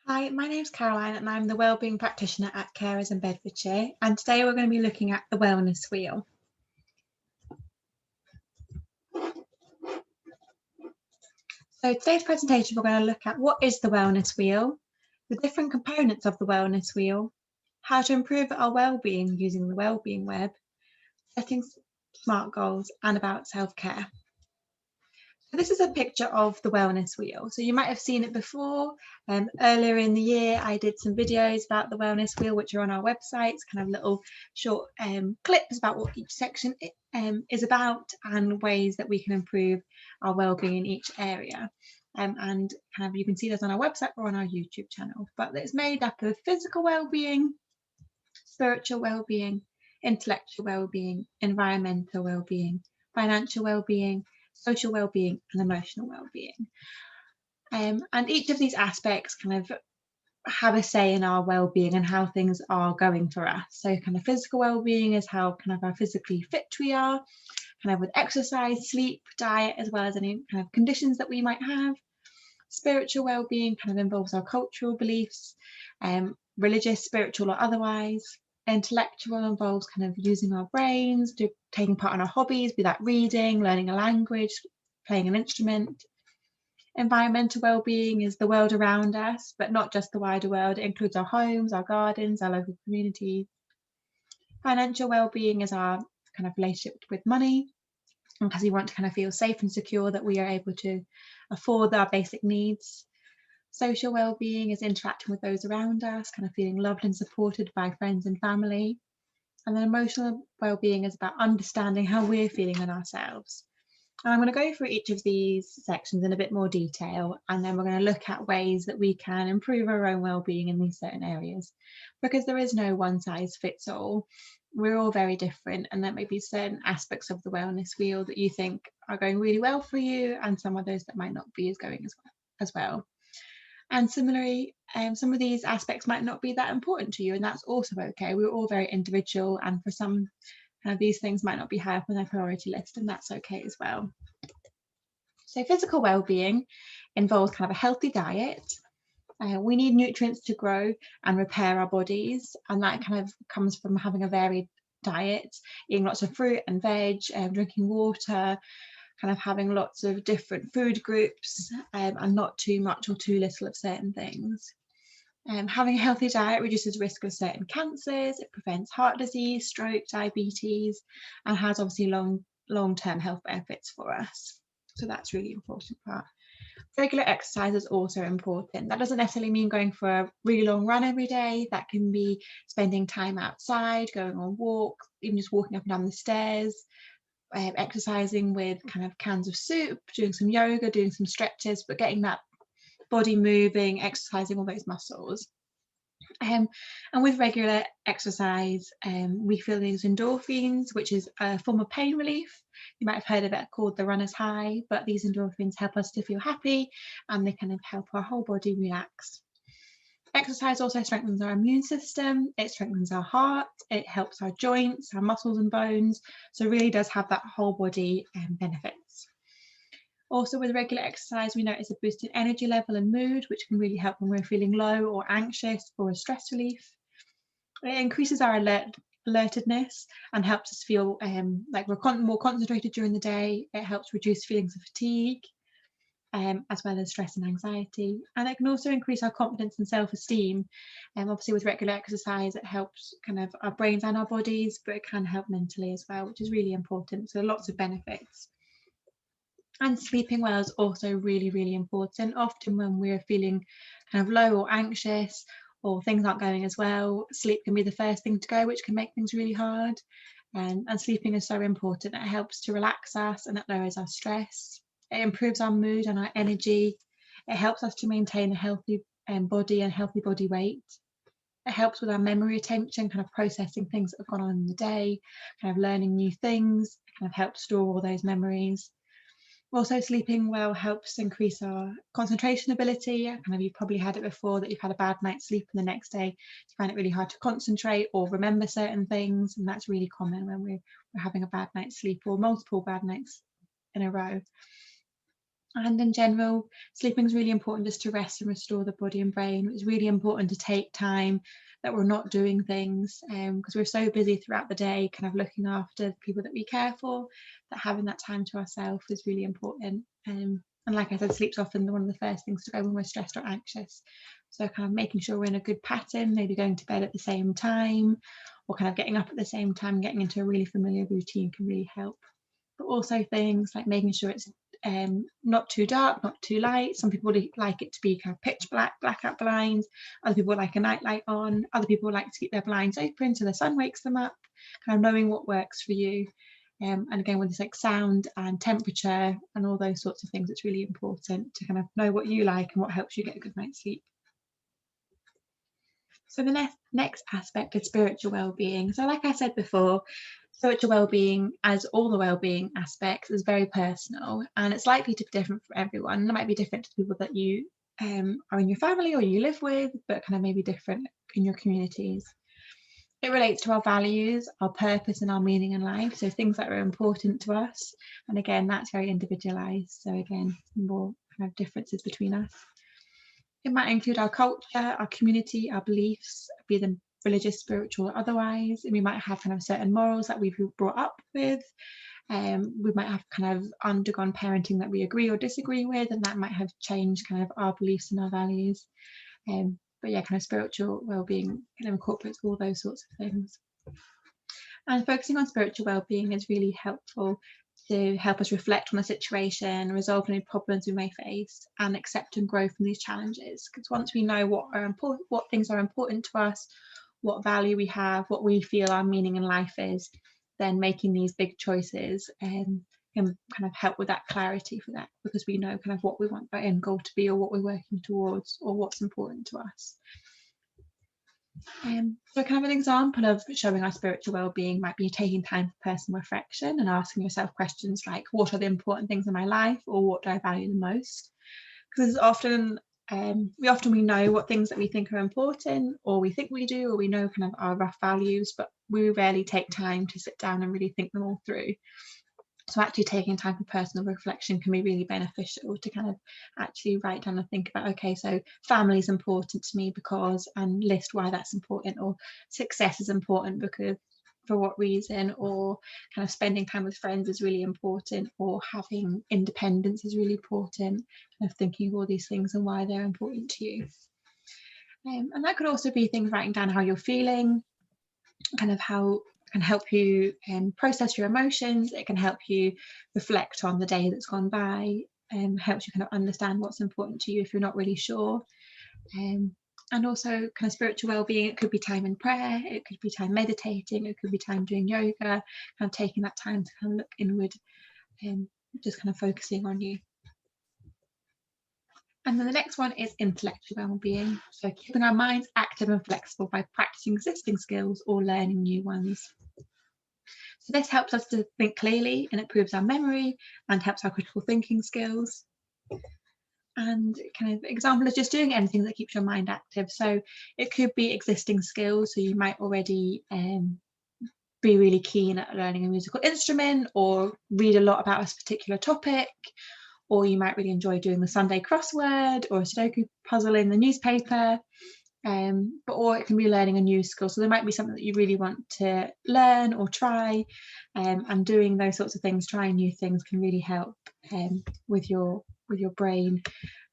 Hi, my name's Caroline and I'm the Wellbeing Practitioner at Carers in Bedfordshire, and today we're going to be looking at the Wellness Wheel. So today's presentation we're going to look at what is the Wellness Wheel, the different components of the Wellness Wheel, how to improve our well-being using the Wellbeing Web, setting SMART goals, and about self-care. So this is a picture of the Wellness Wheel. So you might have seen it before. Earlier in the year, I did some videos about the Wellness Wheel, which are on our websites, kind of little short clips about what each section is about and ways that we can improve our well-being in each area. And kind of you can see those on our website or on our YouTube channel. But it's made up of physical well-being, spiritual well-being, intellectual well-being, environmental well-being, financial well-being, social well-being, and emotional well-being. And each of these aspects kind of have a say in our well-being and how things are going for us. So kind of physical well-being is how kind of how physically fit we are, kind of with exercise, sleep, diet, as well as any kind of conditions that we might have. Spiritual well-being kind of involves our cultural beliefs, religious, spiritual, or otherwise. Intellectual involves kind of using our brains, taking part in our hobbies, be that reading, learning a language, playing an instrument. Environmental well-being is the world around us, but not just the wider world. It includes our homes, our gardens, our local communities. Financial well-being is our kind of relationship with money, because we want to kind of feel safe and secure that we are able to afford our basic needs. Social well-being is interacting with those around us, kind of feeling loved and supported by friends and family. And then emotional well-being is about understanding how we're feeling in ourselves. And I'm going to go through each of these sections in a bit more detail, and then we're going to look at ways that we can improve our own well-being in these certain areas, because there is no one size fits all. We're all very different, and there may be certain aspects of the wellness wheel that you think are going really well for you, and some others that might not be as going as well. And similarly, some of these aspects might not be that important to you, and that's also okay. We're all very individual, and for some, these things might not be high up on their priority list, and that's okay as well. So physical well-being involves kind of a healthy diet. We need nutrients to grow and repair our bodies, and that kind of comes from having a varied diet, eating lots of fruit and veg, drinking water, kind of having lots of different food groups, and not too much or too little of certain things. Having a healthy diet reduces risk of certain cancers, it prevents heart disease, stroke, diabetes, and has obviously long-term health benefits for us. So that's really important part. Regular exercise is also important. That doesn't necessarily mean going for a really long run every day. That can be spending time outside, going on walks, even just walking up and down the stairs, exercising with kind of cans of soup, doing some yoga, doing some stretches, but getting that body moving, exercising all those muscles. And with regular exercise, we feel these endorphins, which is a form of pain relief. You might have heard of it called the runner's high, but these endorphins help us to feel happy, and they kind of help our whole body relax. Exercise also strengthens our immune system, it strengthens our heart, it helps our joints, our muscles and bones, so it really does have that whole body benefits. Also, with regular exercise, we notice a boost in energy level and mood, which can really help when we're feeling low or anxious for a stress relief. It increases our alertedness and helps us feel like we're more concentrated during the day. It helps reduce feelings of fatigue, as well as stress and anxiety. And it can also increase our confidence and self-esteem. Obviously, with regular exercise, it helps kind of our brains and our bodies, but it can help mentally as well, which is really important. So lots of benefits. And sleeping well is also really, really important. Often when we're feeling kind of low or anxious or things aren't going as well, sleep can be the first thing to go, which can make things really hard. And sleeping is so important. It helps to relax us and it lowers our stress. It improves our mood and our energy. It helps us to maintain a healthy body and healthy body weight. It helps with our memory retention, kind of processing things that have gone on in the day, kind of learning new things, kind of helps store all those memories. Also, sleeping well helps increase our concentration ability. Kind of, you've probably had it before that you've had a bad night's sleep and the next day you find it really hard to concentrate or remember certain things, and that's really common when we're having a bad night's sleep or multiple bad nights in a row. And in general, sleeping is really important just to rest and restore the body and brain. It's really important to take time that we're not doing things because we're so busy throughout the day, kind of looking after the people that we care for, that having that time to ourselves is really important. And like I said, sleep's often one of the first things to go when we're stressed or anxious. So kind of making sure we're in a good pattern, maybe going to bed at the same time or kind of getting up at the same time, getting into a really familiar routine can really help. But also things like making sure it's not too dark, not too light. Some people like it to be kind of pitch black, blackout blinds. Other people like a night light on. Other people like to keep their blinds open so the sun wakes them up. Kind of knowing what works for you. And again, with this like sound and temperature and all those sorts of things, it's really important to kind of know what you like and what helps you get a good night's sleep. So the next aspect is spiritual well-being. So like I said before, spiritual well-being, as all the well-being aspects, is very personal and it's likely to be different for everyone. It might be different to people that you are in your family or you live with, but kind of maybe different in your communities. It relates to our values, our purpose and our meaning in life, so things that are important to us. And again, that's very individualized. So again, more kind of differences between us. It might include our culture, our community, our beliefs, be them religious, spiritual, or otherwise. And we might have kind of certain morals that we've brought up with. We might have kind of undergone parenting that we agree or disagree with, and that might have changed kind of our beliefs and our values. But yeah, kind of spiritual well-being kind of incorporates all those sorts of things. And focusing on spiritual well-being is really helpful to help us reflect on the situation, resolve any problems we may face, and accept and grow from these challenges. Because once we know what things are important to us, what value we have, what we feel our meaning in life is, then making these big choices can kind of help with that clarity for that, because we know kind of what we want our end goal to be, or what we're working towards, or what's important to us. So kind of an example of showing our spiritual well-being might be taking time for personal reflection and asking yourself questions like, what are the important things in my life, or what do I value the most? Because often we know what things that we think are important, or we think we do, or we know kind of our rough values, but we rarely take time to sit down and really think them all through. So actually taking time for personal reflection can be really beneficial to kind of actually write down and think about, okay, so family is important to me because, and list why that's important, or success is important because for what reason, or kind of spending time with friends is really important, or having independence is really important, kind of thinking of all these things and why they're important to you. And that could also be things writing down how you're feeling, kind of how can help you process your emotions. It can help you reflect on the day that's gone by, and helps you kind of understand what's important to you if you're not really sure. And also kind of spiritual well-being, it could be time in prayer, it could be time meditating, it could be time doing yoga, kind of taking that time to kind of look inward and just kind of focusing on you. And then the next one is intellectual well-being, so keeping our minds active and flexible by practicing existing skills or learning new ones. So this helps us to think clearly and improves our memory and helps our critical thinking skills. And kind of example is just doing anything that keeps your mind active. So it could be existing skills. So you might already be really keen at learning a musical instrument, or read a lot about a particular topic, or you might really enjoy doing the Sunday crossword or a Sudoku puzzle in the newspaper. Or it can be learning a new skill. So there might be something that you really want to learn or try, and doing those sorts of things, trying new things, can really help with your brain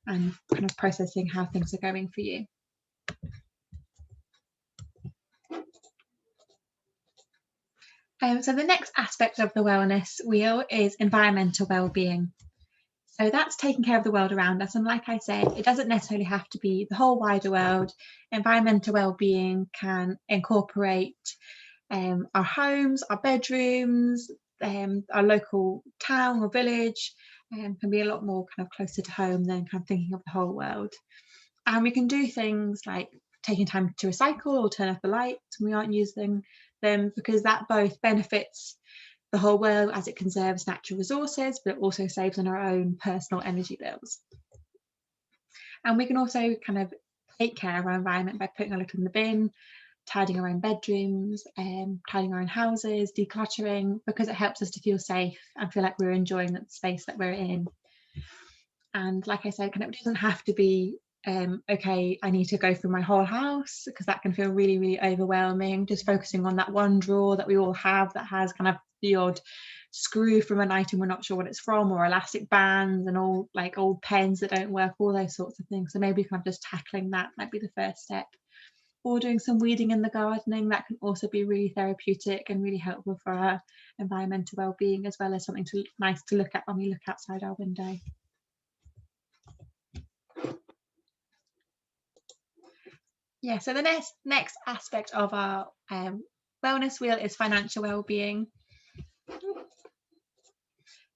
and kind of processing how things are going for you. So the next aspect of the wellness wheel is environmental well-being. So that's taking care of the world around us. And like I said, it doesn't necessarily have to be the whole wider world. Environmental well-being can incorporate our homes, our bedrooms, our local town or village, can be a lot more kind of closer to home than kind of thinking of the whole world. And we can do things like taking time to recycle or turn off the lights when we aren't using them, because that both benefits the whole world as it conserves natural resources, but it also saves on our own personal energy bills. And we can also kind of take care of our environment by putting a little in the bin, tidying our own bedrooms, tidying our own houses, decluttering, because it helps us to feel safe and feel like we're enjoying the space that we're in. And like I said, kind of, it doesn't have to be okay, I need to go through my whole house, because that can feel really, really overwhelming. Just focusing on that one drawer that we all have that has kind of the odd screw from an item we're not sure what it's from, or elastic bands and all like old pens that don't work, all those sorts of things. So maybe kind of just tackling that might be the first step. Or doing some weeding in the gardening, that can also be really therapeutic and really helpful for our environmental well-being, as well as something nice to look at when we look outside our window. Yeah, so the next aspect of our wellness wheel is financial well-being.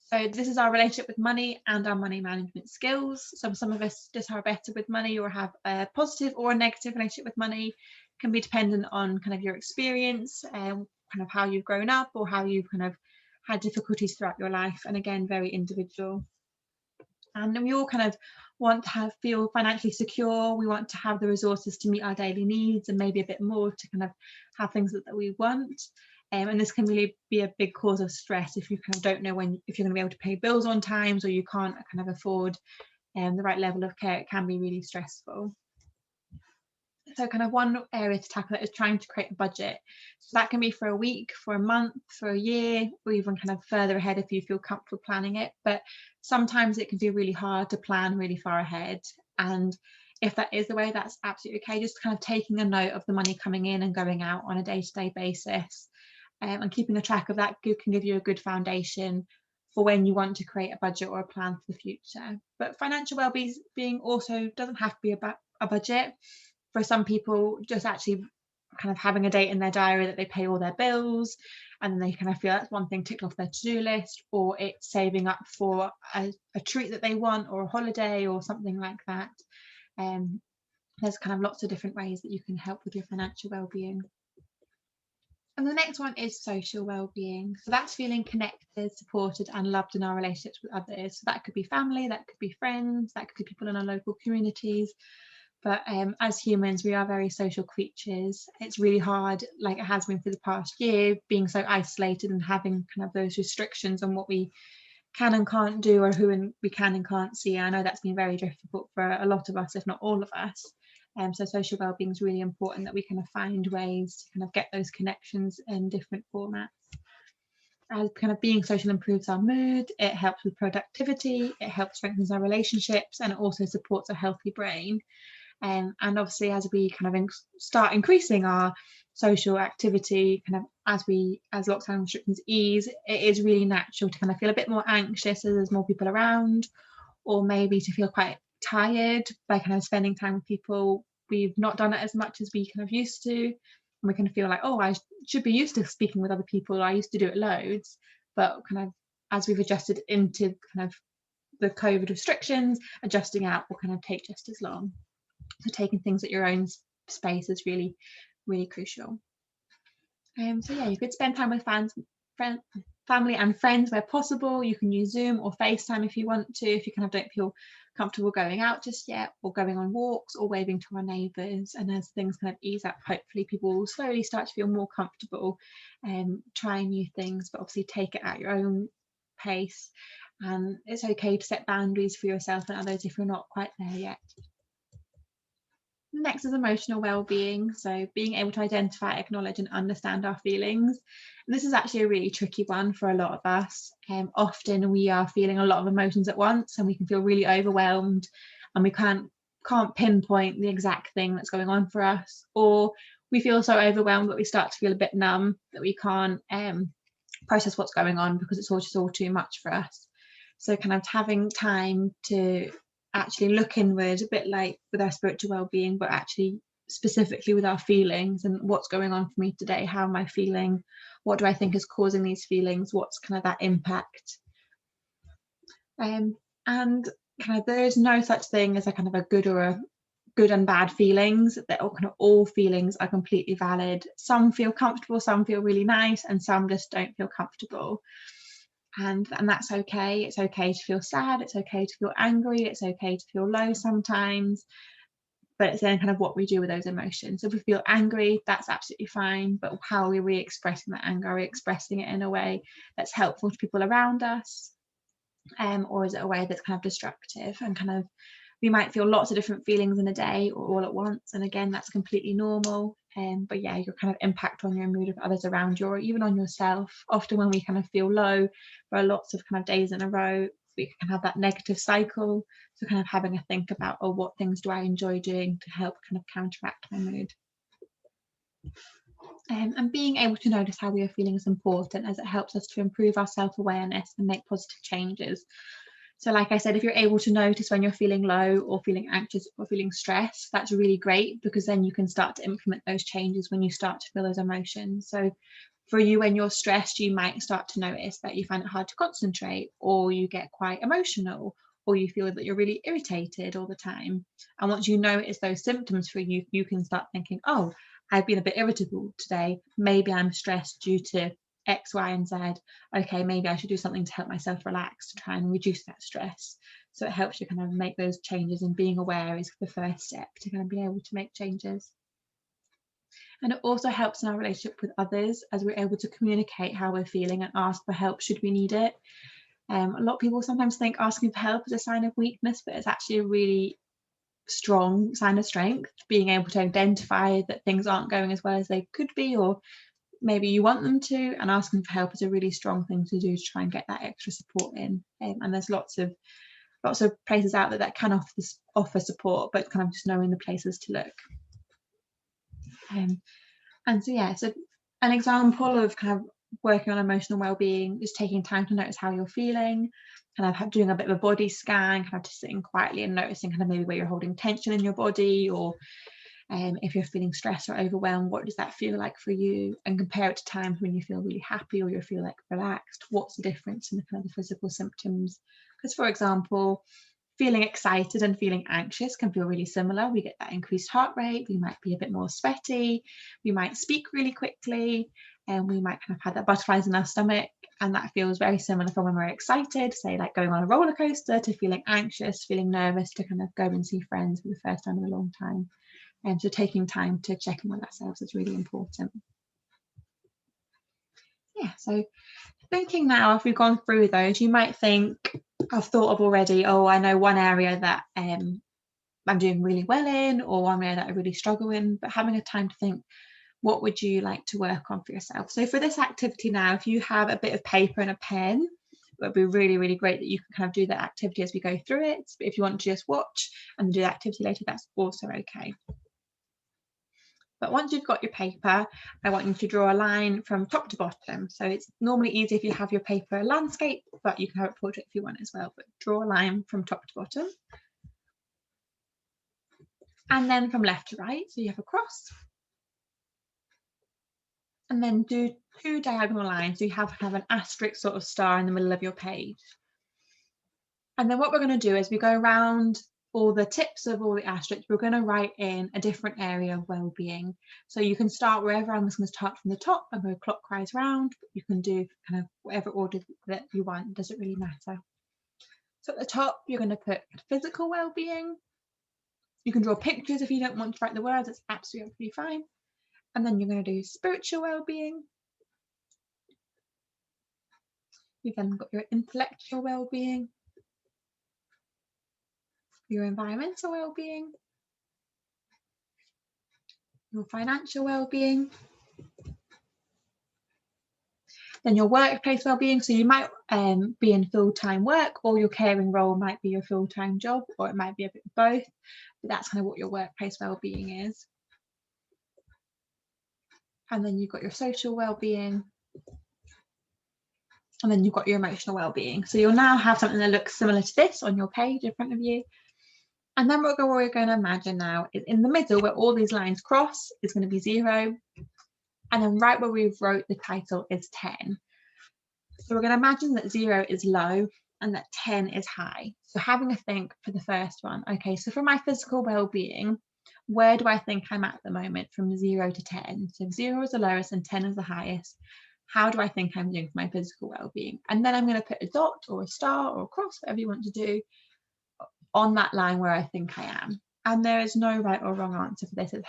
So this is our relationship with money and our money management skills. So some of us just are better with money, or have a positive or a negative relationship with money. It can be dependent on kind of your experience, kind of how you've grown up, or how you've kind of had difficulties throughout your life, and again, very individual. And we all kind of want to feel financially secure. We want to have the resources to meet our daily needs, and maybe a bit more to kind of have things that we want. And this can really be a big cause of stress if you kind of don't know if you're going to be able to pay bills on time, or you can't kind of afford the right level of care. It can be really stressful. So kind of one area to tackle it is trying to create a budget. So that can be for a week, for a month, for a year, or even kind of further ahead if you feel comfortable planning it. But sometimes it can be really hard to plan really far ahead. And if that is the way, that's absolutely okay. Just kind of taking a note of the money coming in and going out on a day-to-day basis, and keeping a track of that can give you a good foundation for when you want to create a budget or a plan for the future. But financial well-being also doesn't have to be about a budget. For some people, just actually kind of having a date in their diary that they pay all their bills, and then they kind of feel that's one thing ticked off their to-do list, or it's saving up for a treat that they want, or a holiday, or something like that. There's kind of lots of different ways that you can help with your financial well-being. And the next one is social well-being. So that's feeling connected, supported, and loved in our relationships with others. So that could be family, that could be friends, that could be people in our local communities. But as humans, we are very social creatures. It's really hard, like it has been for the past year, being so isolated and having kind of those restrictions on what we can and can't do, or who we can and can't see. I know that's been very difficult for a lot of us, if not all of us. So social well-being is really important, that we kind of find ways to kind of get those connections in different formats. As kind of being social improves our mood, it helps with productivity, it helps strengthens our relationships, and it also supports a healthy brain. And obviously, as we kind of start increasing our social activity, kind of as lockdown restrictions ease, it is really natural to kind of feel a bit more anxious as there's more people around, or maybe to feel quite tired by kind of spending time with people we've not done it as much as we kind of used to. And we kind of feel like, oh, I should be used to speaking with other people. I used to do it loads, but kind of as we've adjusted into kind of the COVID restrictions, adjusting out will kind of take just as long. So taking things at your own space is really, really crucial. So yeah, you could spend time with family and friends where possible. You can use Zoom or FaceTime if you want to, if you kind of don't feel comfortable going out just yet, or going on walks, or waving to our neighbours. And as things kind of ease up, hopefully people will slowly start to feel more comfortable trying new things, but obviously take it at your own pace. And it's okay to set boundaries for yourself and others if you're not quite there yet. Next is emotional well-being. So being able to identify, acknowledge, and understand our feelings. And this is actually a really tricky one for a lot of us. Often we are feeling a lot of emotions at once, and we can feel really overwhelmed, and we can't pinpoint the exact thing that's going on for us, or we feel so overwhelmed that we start to feel a bit numb, that we can't process what's going on because it's all too much for us. So kind of having time to actually look inward, a bit like with our spiritual well-being, but actually specifically with our feelings and what's going on for me today. How am I feeling? What do I think is causing these feelings? What's kind of that impact? And kind of there is no such thing as a kind of a good and bad feelings. That all feelings are completely valid. Some feel comfortable, some feel really nice, and some just don't feel comfortable. And that's okay. It's okay to feel sad, it's okay to feel angry, it's okay to feel low sometimes, but it's then kind of what we do with those emotions. So if we feel angry, that's absolutely fine, but how are we re-expressing that anger? Are we expressing it in a way that's helpful to people around us? or is it a way that's kind of destructive? And kind of, we might feel lots of different feelings in a day or all at once, and again, that's completely normal. But yeah, your kind of impact on your mood of others around you, or even on yourself. Often when we kind of feel low for lots of kind of days in a row, we can have that negative cycle. So kind of having a think about, oh, what things do I enjoy doing to help kind of counteract my mood? And being able to notice how we are feeling is important, as it helps us to improve our self-awareness and make positive changes. So like I said, if you're able to notice when you're feeling low or feeling anxious or feeling stressed, that's really great, because then you can start to implement those changes when you start to feel those emotions. So for you, when you're stressed, you might start to notice that you find it hard to concentrate, or you get quite emotional, or you feel that you're really irritated all the time. And once you notice those symptoms for you, you can start thinking, oh, I've been a bit irritable today. Maybe I'm stressed due to X, Y, and Z. Okay, maybe I should do something to help myself relax, to try and reduce that stress. So it helps you kind of make those changes, and being aware is the first step to kind of be able to make changes. And it also helps in our relationship with others, as we're able to communicate how we're feeling and ask for help should we need it. A lot of people sometimes think asking for help is a sign of weakness, but it's actually a really strong sign of strength. Being able to identify that things aren't going as well as they could be, or maybe you want them to, and asking for help is a really strong thing to do to try and get that extra support in. And there's lots of places out there that can offer support, but kind of just knowing the places to look. And so yeah, so an example of kind of working on emotional well-being is taking time to notice how you're feeling, kind of doing a bit of a body scan, kind of just sitting quietly and noticing kind of maybe where you're holding tension in your body, or if you're feeling stressed or overwhelmed, what does that feel like for you? And compare it to times when you feel really happy or you feel like relaxed. What's the difference in the kind of the physical symptoms? Because for example, feeling excited and feeling anxious can feel really similar. We get that increased heart rate, we might be a bit more sweaty, we might speak really quickly, and we might kind of have that butterflies in our stomach. And that feels very similar from when we're excited, say like going on a roller coaster, to feeling anxious, feeling nervous to kind of go and see friends for the first time in a long time. And so taking time to check in with ourselves is really important. Yeah, so thinking now, if we've gone through those, you might think, I've thought of already, oh, I know one area that I'm doing really well in, or one area that I really struggle in. But having a time to think, what would you like to work on for yourself? So for this activity now, if you have a bit of paper and a pen, it would be really, really great that you can kind of do that activity as we go through it. But if you want to just watch and do the activity later, that's also okay. But once you've got your paper, I want you to draw a line from top to bottom. So it's normally easy if you have your paper landscape, but you can have a portrait if you want as well. But draw a line from top to bottom. And then from left to right, so you have a cross. And then do 2 diagonal lines. So you have kind of an asterisk sort of star in the middle of your page. And then what we're going to do is we go around all the tips of all the asterisks, we're going to write in a different area of well-being. So you can start wherever. I'm just going to start from the top and go clockwise round. You can do kind of whatever order that you want, it doesn't really matter. So at the top, you're going to put physical well-being. You can draw pictures if you don't want to write the words, it's absolutely fine. And then you're going to do spiritual well-being. You've then got your intellectual well-being, your environmental well-being, your financial well-being, then your workplace well-being. So you might be in full-time work, or your caring role might be your full-time job, or it might be a bit of both, but that's kind of what your workplace well-being is. And then you've got your social well-being, and then you've got your emotional well-being. So you'll now have something that looks similar to this on your page in front of you. And then what we're going to imagine now is in the middle, where all these lines cross, is going to be 0. And then right where we've wrote the title is 10. So we're going to imagine that 0 is low and that 10 is high. So having a think for the first one. Okay, so for my physical well-being, where do I think I'm at the moment from 0 to 10? So if 0 is the lowest and 10 is the highest, how do I think I'm doing for my physical well-being? And then I'm going to put a dot or a star or a cross, whatever you want to do, on that line where I think I am. And there is no right or wrong answer for this. It's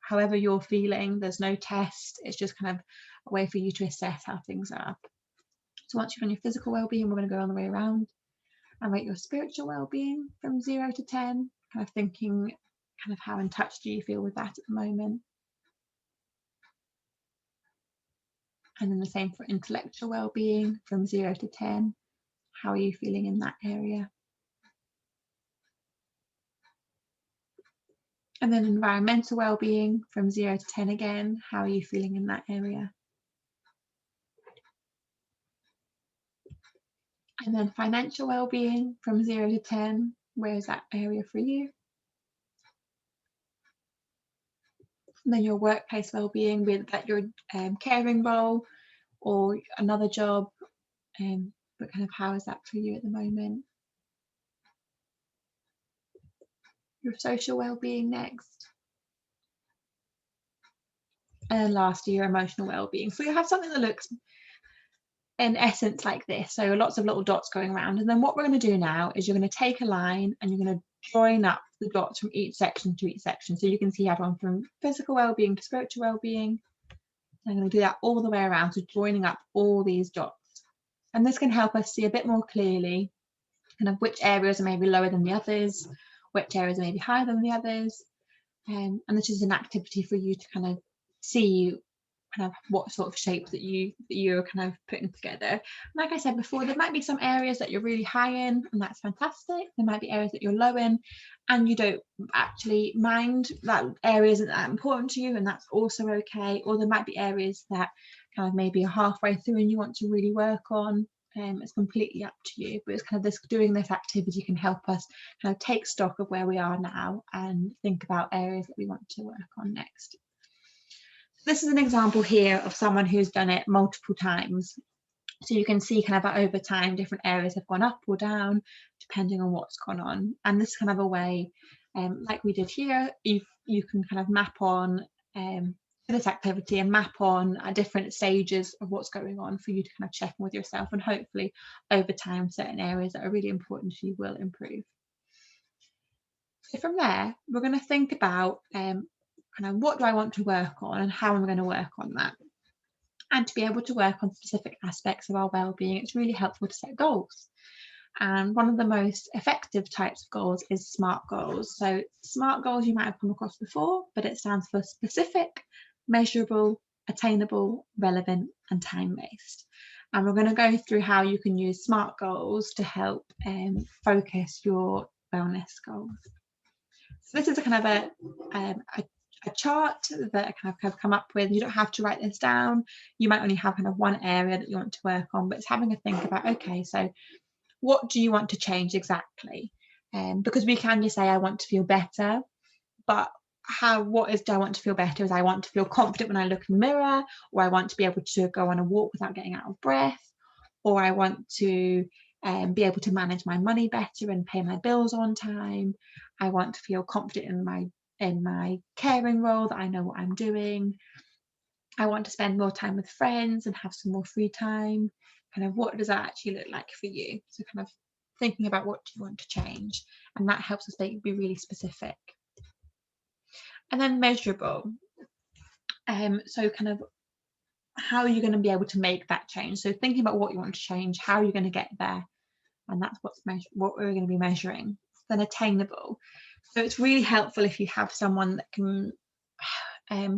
however you're feeling. There's no test. It's just kind of a way for you to assess how things are. So once you've done your physical well-being, we're going to go on the way around. And rate your spiritual well-being from 0 to 10, kind of thinking kind of how in touch do you feel with that at the moment. And then the same for intellectual well-being from 0 to 10. How are you feeling in that area? And then environmental well-being from 0 to 10 again. How are you feeling in that area? And then financial well-being from 0 to 10. Where is that area for you? And then your workplace well-being, with that your caring role or another job, but kind of how is that for you at the moment? Your social well-being next. And lastly, your emotional well-being. So you have something that looks in essence like this, so lots of little dots going around. And then what we're going to do now is you're going to take a line and you're going to join up the dots from each section to each section. So you can see I've gone from physical well-being to spiritual well-being. I'm going to do that all the way around, so joining up all these dots. And this can help us see a bit more clearly kind of which areas are maybe lower than the others, which areas are maybe higher than the others. And this is an activity for you to kind of see kind of what sort of shape that you're kind of putting together. Like I said before, there might be some areas that you're really high in, and that's fantastic. There might be areas that you're low in and you don't actually mind, that area isn't that important to you, and that's also okay. Or there might be areas that kind of maybe are halfway through and you want to really work on. It's completely up to you, but it's kind of this, doing this activity can help us kind of take stock of where we are now and think about areas that we want to work on next. This is an example here of someone who's done it multiple times. So you can see kind of over time, different areas have gone up or down, depending on what's gone on. And this kind of a way, like we did here, you can kind of map on this activity and map on at different stages of what's going on for you to kind of check in with yourself, and hopefully over time, certain areas that are really important to you will improve. So from there, we're going to think about kind of what do I want to work on and how am I going to work on that. And to be able to work on specific aspects of our well-being, it's really helpful to set goals. And one of the most effective types of goals is SMART goals. So SMART goals you might have come across before, but it stands for specific, measurable, attainable, relevant, and time-based. And we're going to go through how you can use SMART goals to help focus your wellness goals. So this is a kind of a chart that I kind of have come up with. You don't have to write this down. You might only have kind of one area that you want to work on, but it's having a think about, okay, so what do you want to change exactly? Because we can just say, I want to feel better, but do I want to feel better? Is I want to feel confident when I look in the mirror, or I want to be able to go on a walk without getting out of breath, or I want to be able to manage my money better and pay my bills on time. I want to feel confident in my caring role, that I know what I'm doing. I want to spend more time with friends and have some more free time. Kind of what does that actually look like for you? So kind of thinking about what do you want to change, and that helps us be really specific. And then measurable. So kind of how are you going to be able to make that change? So thinking about what you want to change, how are you going to get there? And that's what we're going to be measuring. Then attainable. So it's really helpful if you have someone that can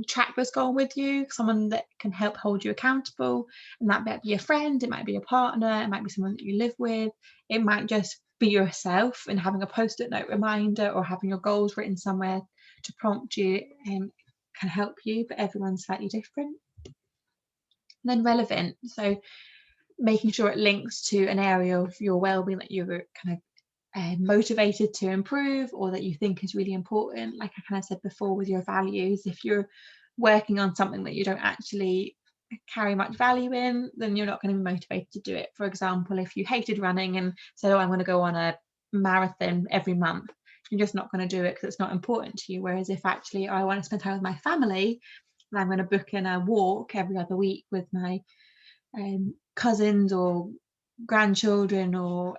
track this goal with you, someone that can help hold you accountable. And that might be a friend, it might be a partner, it might be someone that you live with, it might just be yourself, and having a post-it note reminder or having your goals written somewhere to prompt you can help you, but everyone's slightly different. And then relevant. So making sure it links to an area of your well-being that you're kind of motivated to improve, or that you think is really important. Like I kind of said before with your values, if you're working on something that you don't actually carry much value in, then you're not going to be motivated to do it. For example, if you hated running and said, oh, I'm going to go on a marathon every month, you're just not going to do it because it's not important to you. Whereas if actually I want to spend time with my family, and I'm going to book in a walk every other week with my cousins or grandchildren, or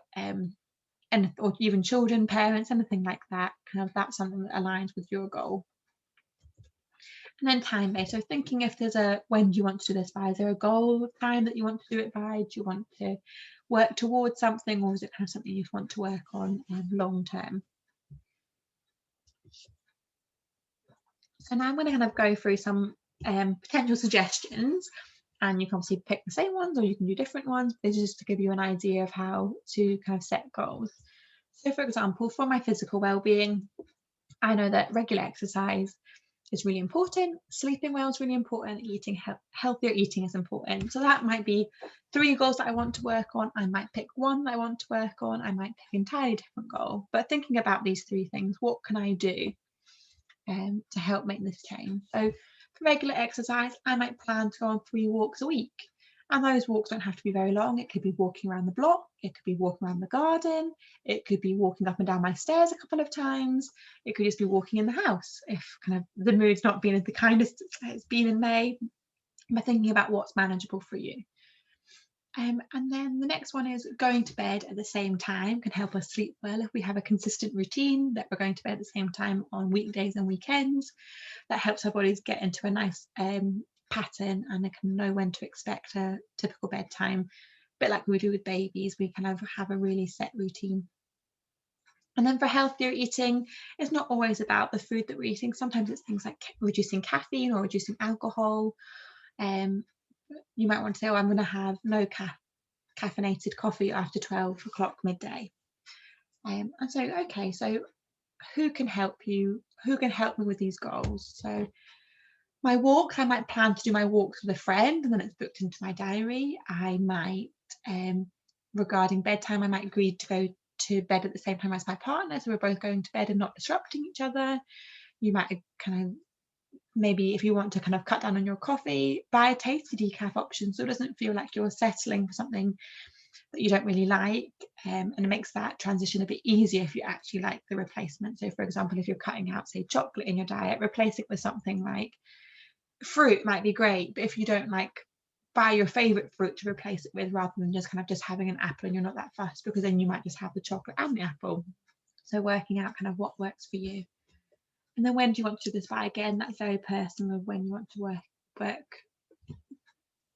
even children, parents, anything like that, kind of that's something that aligns with your goal. And then time-based. So thinking if there's when do you want to do this by? Is there a goal time that you want to do it by? Do you want to work towards something, or is it kind of something you want to work on long term? So now I'm going to kind of go through some potential suggestions, and you can obviously pick the same ones or you can do different ones. This is just to give you an idea of how to kind of set goals. So for example, for my physical well-being, I know that regular exercise is really important, sleeping well is really important, eating healthier eating is important. So that might be 3 goals that I want to work on. I might pick one that I want to work on. I might pick an entirely different goal. But thinking about these 3 things, what can I do to help make this change? So for regular exercise, I might plan to go on 3 walks a week. And those walks don't have to be very long. It could be walking around the block, it could be walking around the garden, it could be walking up and down my stairs a couple of times, it could just be walking in the house if kind of the mood's not been as the kindest it's been in May, but thinking about what's manageable for you. And then the next one is going to bed at the same time can help us sleep well. If we have a consistent routine that we're going to bed at the same time on weekdays and weekends, that helps our bodies get into a nice pattern, and they can know when to expect a typical bedtime. A bit like we do with babies, we kind of have a really set routine. And then for healthier eating, it's not always about the food that we're eating. Sometimes it's things like reducing caffeine or reducing alcohol. You might want to say, oh, I'm going to have no caffeinated coffee after 12 o'clock midday. And so, okay, so who can help you? Who can help me with these goals? So my walks, I might plan to do my walks with a friend and then it's booked into my diary. I might, regarding bedtime, I might agree to go to bed at the same time as my partner, so we're both going to bed and not disrupting each other. You might kind of, maybe if you want to kind of cut down on your coffee, buy a tasty decaf option so it doesn't feel like you're settling for something that you don't really like, and it makes that transition a bit easier if you actually like the replacement. So for example, if you're cutting out, say, chocolate in your diet, replace it with something like fruit might be great, but if you don't, like, buy your favorite fruit to replace it with rather than just kind of just having an apple and you're not that fussed, because then you might just have the chocolate and the apple. So working out kind of what works for you. And then when do you want to do this by? Again, that's very personal of when you want to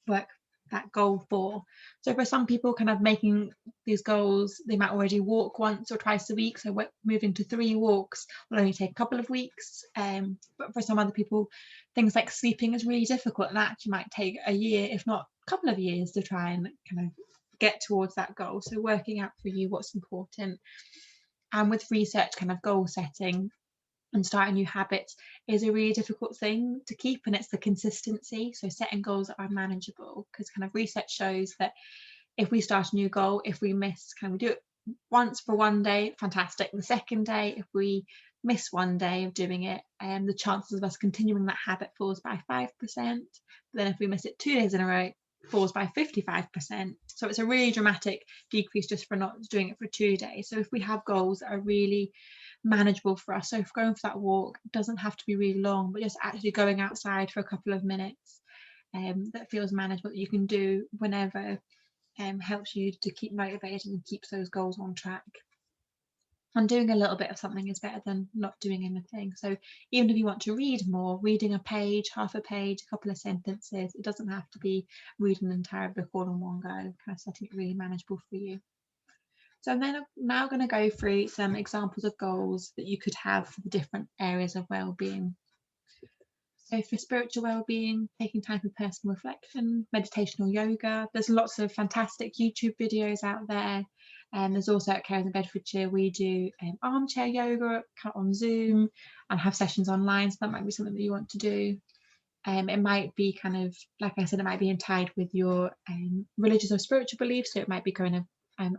work that goal for. So for some people, kind of making these goals, they might already walk once or twice a week, so moving to 3 walks will only take a couple of weeks. But for some other people, things like sleeping is really difficult, and that actually might take a year, if not a couple of years, to try and kind of get towards that goal. So working out for you what's important. And with research, kind of goal setting and starting new habits is a really difficult thing to keep, and it's the consistency. So setting goals that are manageable, because kind of research shows that if we start a new goal, if we miss, can we do it once for one day, fantastic. The second day, if we miss one day of doing it, the chances of us continuing that habit falls by 5%. But then if we miss it 2 days in a row, it falls by 55%. So it's a really dramatic decrease just for not doing it for 2 days. So if we have goals that are really manageable for us, so if going for that walk, it doesn't have to be really long, but just actually going outside for a couple of minutes, that feels manageable, that you can do whenever, helps you to keep motivated and keeps those goals on track. And doing a little bit of something is better than not doing anything. So even if you want to read more, reading a page, half a page, a couple of sentences, it doesn't have to be reading an entire book all in one go, kind of setting it really manageable for you. So I'm then now going to go through some examples of goals that you could have for the different areas of well-being. So for spiritual well-being, taking time for personal reflection, meditation or yoga. There's lots of fantastic YouTube videos out there. And there's also at Caroline in Bedfordshire, we do armchair yoga on Zoom and have sessions online. So that might be something that you want to do. It might be kind of, like I said, it might be tied with your religious or spiritual beliefs. So it might be kind of,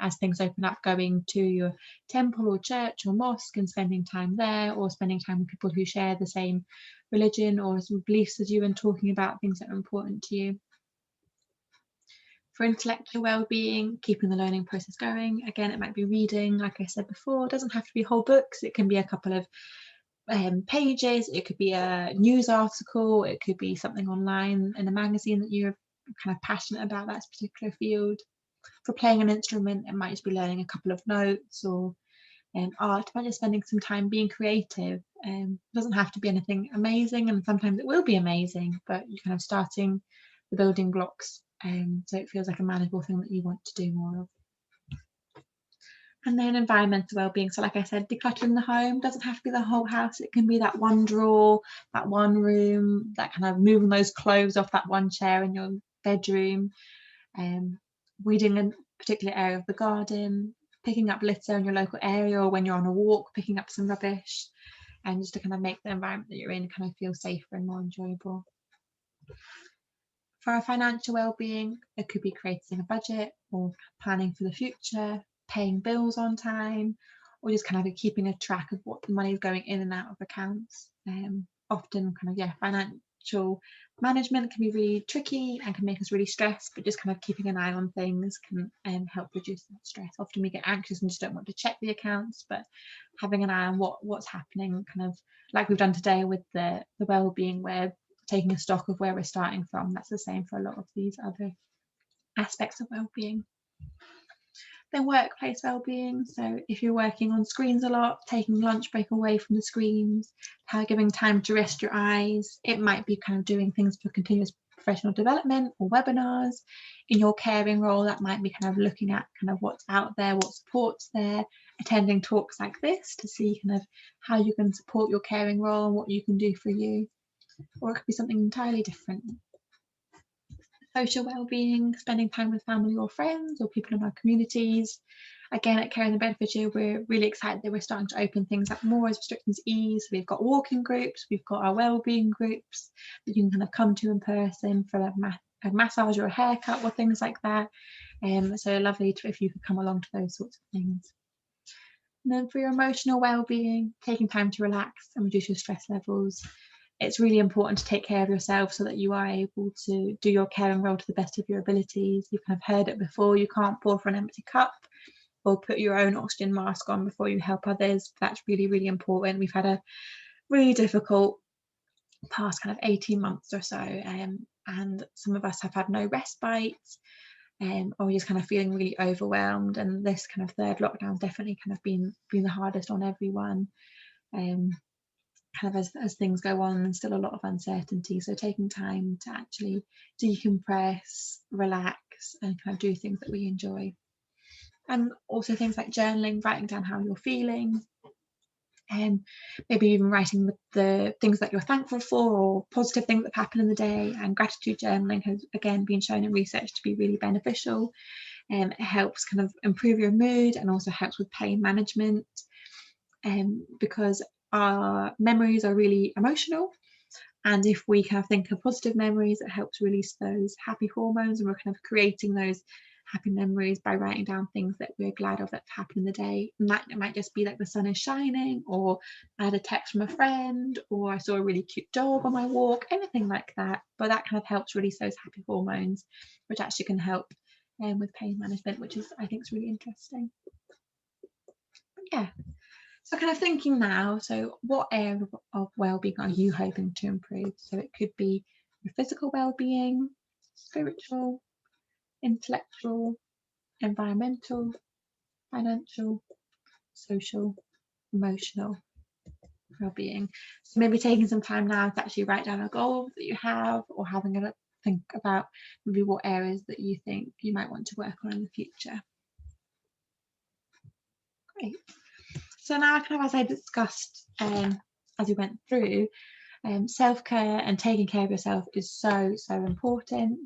as things open up, going to your temple or church or mosque and spending time there, or spending time with people who share the same religion or beliefs as you and talking about things that are important to you. For intellectual well-being, keeping the learning process going. Again, it might be reading, like I said before. It doesn't have to be whole books. It can be a couple of pages. It could be a news article. It could be something online in a magazine that you're kind of passionate about that particular field. For playing an instrument, it might just be learning a couple of notes, or art, it might just spending some time being creative. It doesn't have to be anything amazing, and sometimes it will be amazing, but you're kind of starting the building blocks, so it feels like a manageable thing that you want to do more of. And then environmental well-being. So like I said, decluttering the home doesn't have to be the whole house. It can be that one drawer, that one room, that kind of moving those clothes off that one chair in your bedroom, weeding a particular area of the garden, picking up litter in your local area, or when you're on a walk, picking up some rubbish, and just to kind of make the environment that you're in kind of feel safer and more enjoyable. For our financial well-being, it could be creating a budget or planning for the future, paying bills on time, or just kind of keeping a track of what the money is going in and out of accounts. Often kind of, financial management can be really tricky and can make us really stressed, but just kind of keeping an eye on things can help reduce that stress. Often we get anxious and just don't want to check the accounts, but having an eye on what's happening, kind of like we've done today with the wellbeing web, taking a stock of where we're starting from. That's the same for a lot of these other aspects of well-being. Then workplace well-being. So if you're working on screens a lot, taking lunch break away from the screens, giving time to rest your eyes. It might be kind of doing things for continuous professional development or webinars. In your caring role, that might be kind of looking at kind of what's out there, what support's there, attending talks like this to see kind of how you can support your caring role and what you can do for you. Or it could be something entirely different. Social well-being, spending time with family or friends or people in our communities. Again, at Care in the Bedfordshire, we're really excited that we're starting to open things up more as restrictions ease. We've got walking groups, we've got our well-being groups that you can kind of come to in person for a massage or a haircut or things like that. So lovely if you could come along to those sorts of things. And then for your emotional well-being, taking time to relax and reduce your stress levels. It's really important to take care of yourself so that you are able to do your caring role to the best of your abilities. You've kind of heard it before, you can't pour from an empty cup or put your own oxygen mask on before you help others. That's really, really important. We've had a really difficult past kind of 18 months or so, and some of us have had no respite, or we're just kind of feeling really overwhelmed, and this kind of third lockdown definitely kind of been the hardest on everyone. Kind of as things go on, and still a lot of uncertainty, so taking time to actually decompress, relax, and kind of do things that we enjoy. And also things like journaling, writing down how you're feeling, and maybe even writing the things that you're thankful for or positive things that happen in the day. And gratitude journaling has again been shown in research to be really beneficial, and it helps kind of improve your mood and also helps with pain management, because our memories are really emotional, and if we kind of think of positive memories, it helps release those happy hormones, and we're kind of creating those happy memories by writing down things that we're glad of that happened in the day. And that it might just be like the sun is shining, or I had a text from a friend, or I saw a really cute dog on my walk, anything like that. But that kind of helps release those happy hormones, which actually can help with pain management, which is, I think, is really interesting. But yeah. So kind of thinking now, so what area of well-being are you hoping to improve? So it could be your physical well-being, spiritual, intellectual, environmental, financial, social, emotional well-being. So maybe taking some time now to actually write down a goal that you have, or having a think about maybe what areas that you think you might want to work on in the future. Great. So now, kind of as I discussed as we went through, self-care and taking care of yourself is so important.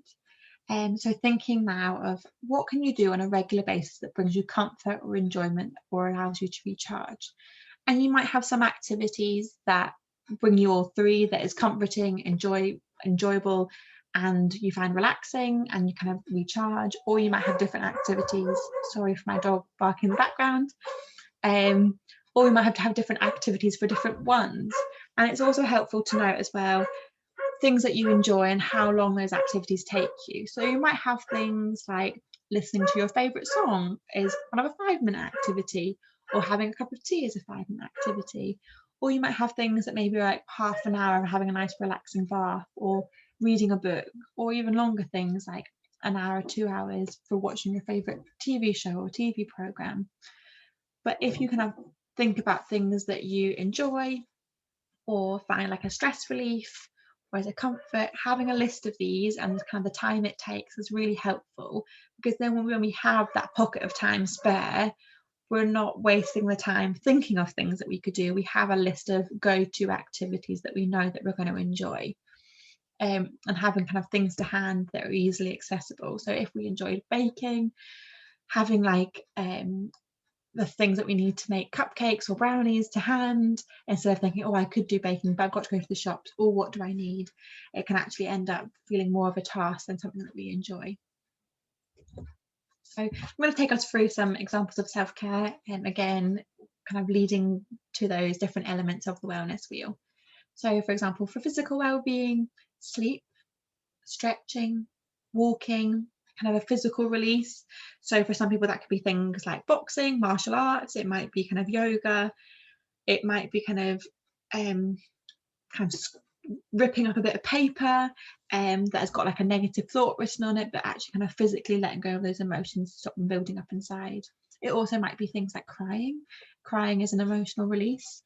So thinking now of what can you do on a regular basis that brings you comfort or enjoyment or allows you to recharge. And you might have some activities that bring you all three, that is comforting, enjoyable, and you find relaxing and you kind of recharge. Or you might have different activities. Sorry for my dog barking in the background. Or we might have to have different activities for different ones. And it's also helpful to note as well things that you enjoy and how long those activities take you. So you might have things like listening to your favourite song is kind of a 5-minute activity, or having a cup of tea is a 5-minute activity. Or you might have things that maybe are like half an hour of having a nice relaxing bath, or reading a book, or even longer things like an hour or 2 hours for watching your favourite TV show or TV programme. But if you kind of think about things that you enjoy or find like a stress relief or as a comfort, having a list of these and kind of the time it takes is really helpful, because then when we have that pocket of time spare, we're not wasting the time thinking of things that we could do. We have a list of go-to activities that we know that we're going to enjoy, and having kind of things to hand that are easily accessible. So if we enjoyed baking, having like the things that we need to make cupcakes or brownies to hand, instead of thinking, oh, I could do baking, but I've got to go to the shops, or what do I need? It can actually end up feeling more of a task than something that we enjoy. So I'm going to take us through some examples of self-care, and again, kind of leading to those different elements of the wellness wheel. So for example, for physical well-being, sleep, stretching, walking, kind of a physical release. So for some people that could be things like boxing, martial arts, it might be kind of yoga, it might be kind of ripping up a bit of paper that has got like a negative thought written on it, but actually kind of physically letting go of those emotions to stop them building up inside. It also might be things like crying. Crying is an emotional release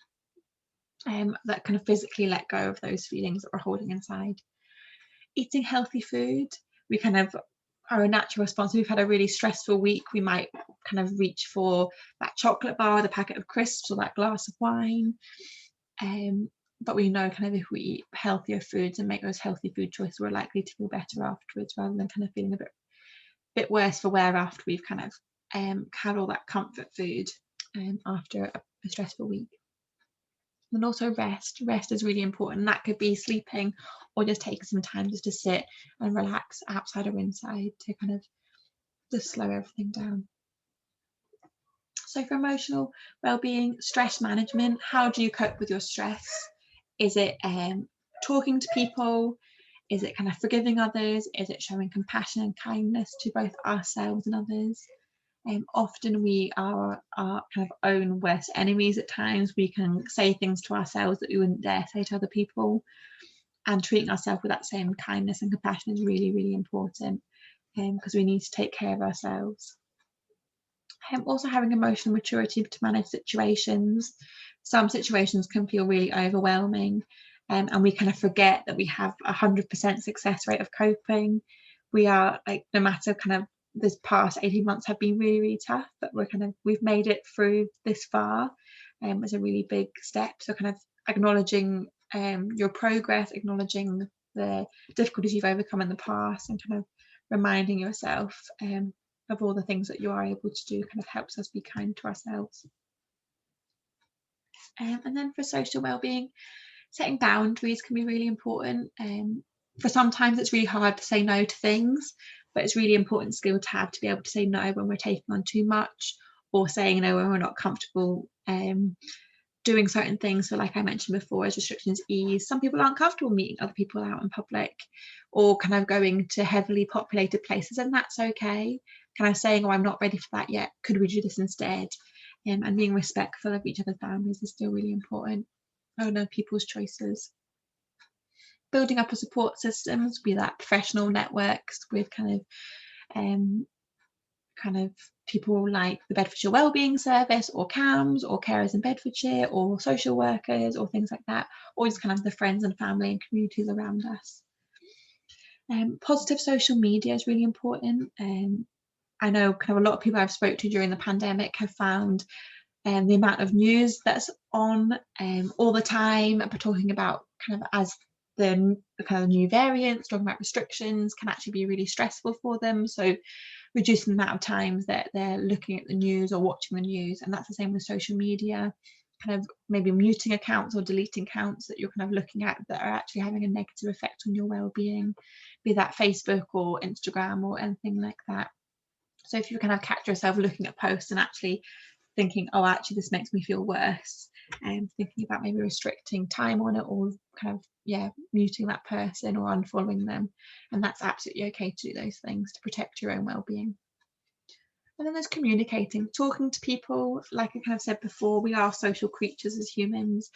that kind of physically let go of those feelings that we're holding inside. Eating healthy food, we kind of are a natural response. We've had a really stressful week, we might kind of reach for that chocolate bar, the packet of crisps, or that glass of wine. But we know kind of if we eat healthier foods and make those healthy food choices, we're likely to feel better afterwards, rather than kind of feeling a bit worse for wear after we've kind of had all that comfort food after a stressful week. And also rest is really important. That could be sleeping, or just taking some time just to sit and relax outside or inside to kind of just slow everything down. So for emotional well-being, stress management, how do you cope with your stress? Is it talking to people? Is it kind of forgiving others? Is it showing compassion and kindness to both ourselves and others? Often we are our kind of own worst enemies at times. We can say things to ourselves that we wouldn't dare say to other people, and treating ourselves with that same kindness and compassion is really, really important, because we need to take care of ourselves. Also having emotional maturity to manage situations. Some situations can feel really overwhelming, and we kind of forget that we have 100% success rate of coping. We are like, no matter kind of this past 18 months have been really, really tough, but we've made it through this far. It's a really big step. So kind of acknowledging your progress, acknowledging the difficulties you've overcome in the past, and kind of reminding yourself of all the things that you are able to do kind of helps us be kind to ourselves. And then for social well-being, setting boundaries can be really important. For sometimes it's really hard to say no to things, but it's really important skill to have to be able to say no when we're taking on too much, or saying no when we're not comfortable doing certain things. So like I mentioned before, as restrictions ease, some people aren't comfortable meeting other people out in public, or kind of going to heavily populated places, and that's okay. Kind of saying, oh, I'm not ready for that yet, could we do this instead? And being respectful of each other's boundaries is still really important. Owning people's choices. Building up a support systems, be that professional networks with kind of people like the Bedfordshire Wellbeing Service, or CAMS, or carers in Bedfordshire, or social workers, or things like that, or just kind of the friends and family and communities around us. Positive social media is really important. I know kind of a lot of people I've spoke to during the pandemic have found the amount of news that's on all the time, but talking about kind of as the kind of new variants, talking about restrictions, can actually be really stressful for them. So reducing the amount of times that they're looking at the news or watching the news. And that's the same with social media, kind of maybe muting accounts or deleting accounts that you're kind of looking at that are actually having a negative effect on your well-being, be that Facebook or Instagram or anything like that. So if you kind of catch yourself looking at posts and actually thinking, oh, actually this makes me feel worse, and thinking about maybe restricting time on it, or kind of muting that person or unfollowing them, and that's absolutely okay to do those things to protect your own well-being. And then there's communicating, talking to people. Like I kind of said before, we are social creatures as humans,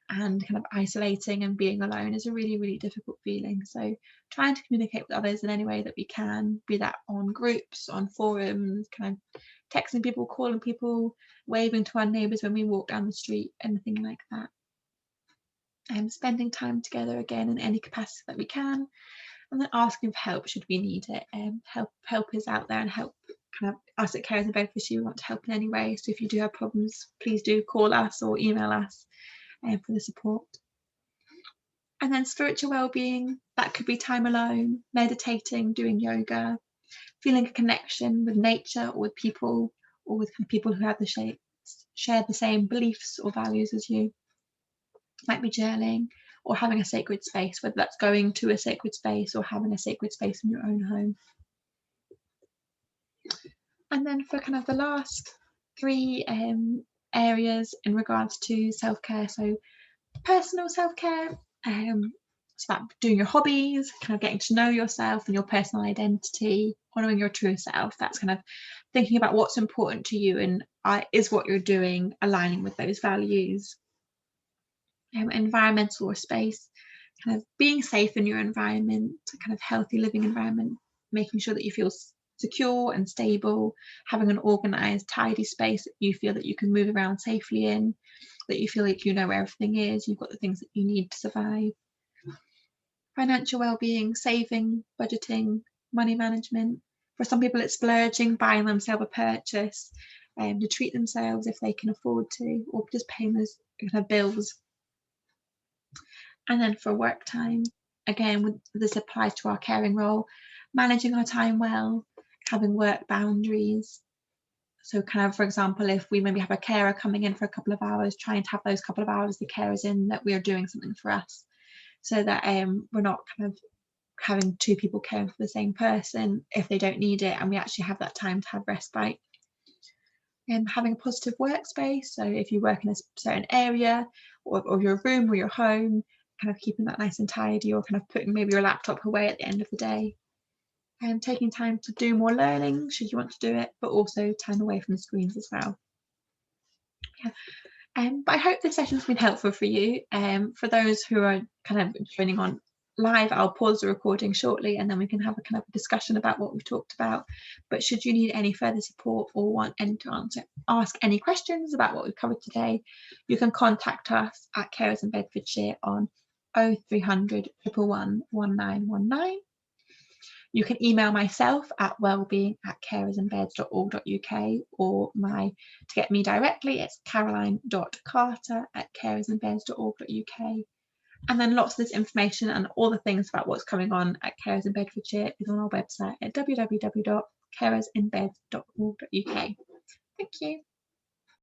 and kind of isolating and being alone is a really, really difficult feeling. So trying to communicate with others in any way that we can, be that on groups, on forums, kind of texting people, calling people, waving to our neighbours when we walk down the street, anything like that. And spending time together again in any capacity that we can, and then asking for help should we need it. Help is out there, and help kind of us at Carers in Bedfordshire, we want to help in any way. So if you do have problems, please do call us or email us for the support. And then spiritual well-being, that could be time alone, meditating, doing yoga, feeling a connection with nature or with people, or with people who have share the same beliefs or values as you. It might be journaling or having a sacred space, whether that's going to a sacred space or having a sacred space in your own home. And then for kind of the last 3 areas in regards to self-care, so personal self-care, it's about doing your hobbies, kind of getting to know yourself and your personal identity, honouring your true self. That's kind of thinking about what's important to you and is what you're doing aligning with those values. Environmental or space, kind of being safe in your environment, a kind of healthy living environment, making sure that you feel secure and stable, having an organised, tidy space that you feel that you can move around safely in, that you feel like you know where everything is, you've got the things that you need to survive. Financial well-being, saving, budgeting, money management. For some people it's splurging, buying themselves a purchase to treat themselves if they can afford to, or just paying those kind of bills. And then for work time, again, this applies to our caring role, managing our time well, having work boundaries. So kind of, for example, if we maybe have a carer coming in for a couple of hours, trying to have those couple of hours the carer's in, that we are doing something for us, so that we're not kind of having 2 people caring for the same person if they don't need it, and we actually have that time to have respite. And having a positive workspace, so if you work in a certain area or your room or your home, kind of keeping that nice and tidy, or kind of putting maybe your laptop away at the end of the day. And taking time to do more learning should you want to do it, but also time away from the screens as well. Yeah. But I hope this session's been helpful for you. For those who are kind of joining on live, I'll pause the recording shortly and then we can have a kind of discussion about what we've talked about. But should you need any further support or want to ask any questions about what we've covered today, you can contact us at Carers in Bedfordshire on 0300 111 1919. You can email myself at wellbeing@carersinbeds.org.uk, or to get me directly, it's caroline.carter@carersinbeds.org.uk. And then lots of this information and all the things about what's going on at Carers in Bedfordshire is on our website at www.carersinbeds.org.uk. Thank you.